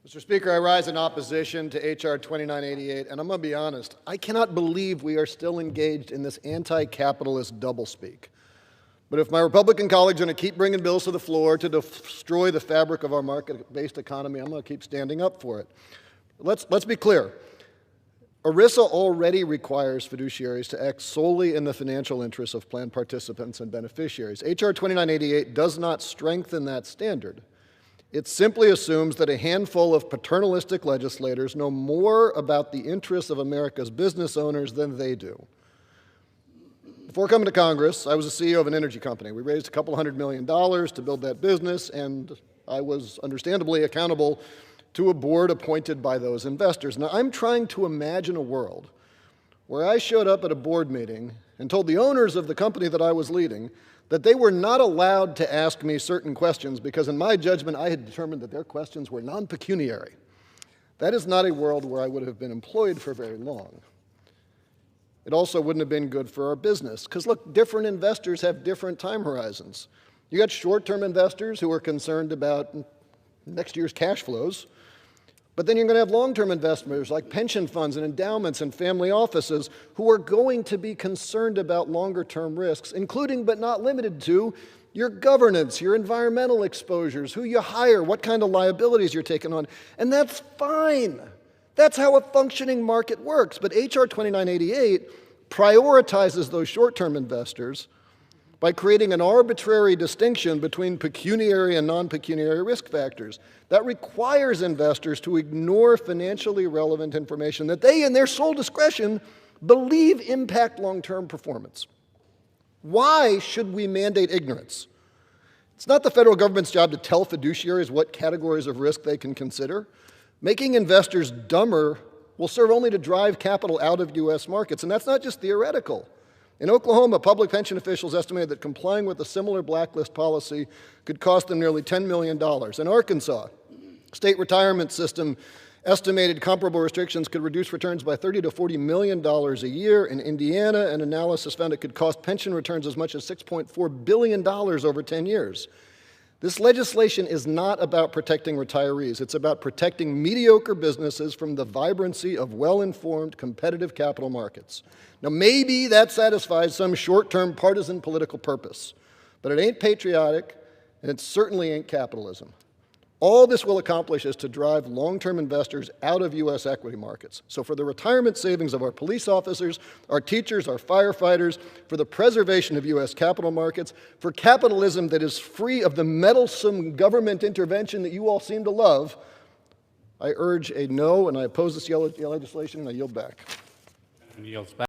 Mr. Speaker, I rise in opposition to H.R. 2988, and I'm going to be honest, I cannot believe we are still engaged in this anti-capitalist doublespeak. But if my Republican colleagues are going to keep bringing bills to the floor to destroy the fabric of our market-based economy, I'm going to keep standing up for it. Let's be clear. ERISA already requires fiduciaries to act solely in the financial interests of plan participants and beneficiaries. H.R. 2988 does not strengthen that standard. It simply assumes that a handful of paternalistic legislators know more about the interests of America's business owners than they do. Before coming to Congress, I was the CEO of an energy company. We raised a couple $100 million to build that business, and I was understandably accountable to a board appointed by those investors. Now, I'm trying to imagine a world where I showed up at a board meeting and told the owners of the company that I was leading that they were not allowed to ask me certain questions because, in my judgment, I had determined that their questions were non-pecuniary. That is not a world where I would have been employed for very long. It also wouldn't have been good for our business because, look, different investors have different time horizons. You got short-term investors who are concerned about next year's cash flows, but then you're going to have long-term investors like pension funds and endowments and family offices who are going to be concerned about longer-term risks, including but not limited to your governance, your environmental exposures, who you hire, what kind of liabilities you're taking on. And that's fine. That's how a functioning market works. But H.R. 2988 prioritizes those short-term investors by creating an arbitrary distinction between pecuniary and non-pecuniary risk factors. That requires investors to ignore financially relevant information that they, in their sole discretion, believe impact long-term performance. Why should we mandate ignorance? It's not the federal government's job to tell fiduciaries what categories of risk they can consider. Making investors dumber will serve only to drive capital out of U.S. markets, and that's not just theoretical. In Oklahoma, public pension officials estimated that complying with a similar blacklist policy could cost them nearly $10 million. In Arkansas, state retirement system estimated comparable restrictions could reduce returns by $30 to $40 million a year. In Indiana, an analysis found it could cost pension returns as much as $6.4 billion over 10 years. This legislation is not about protecting retirees. It's about protecting mediocre businesses from the vibrancy of well-informed, competitive capital markets. Now, maybe that satisfies some short-term partisan political purpose, but it ain't patriotic, and it certainly ain't capitalism. All this will accomplish is to drive long-term investors out of U.S. equity markets. So for the retirement savings of our police officers, our teachers, our firefighters, for the preservation of U.S. capital markets, for capitalism that is free of the meddlesome government intervention that you all seem to love, I urge a no, and I oppose this legislation, and I yield back. And yields back.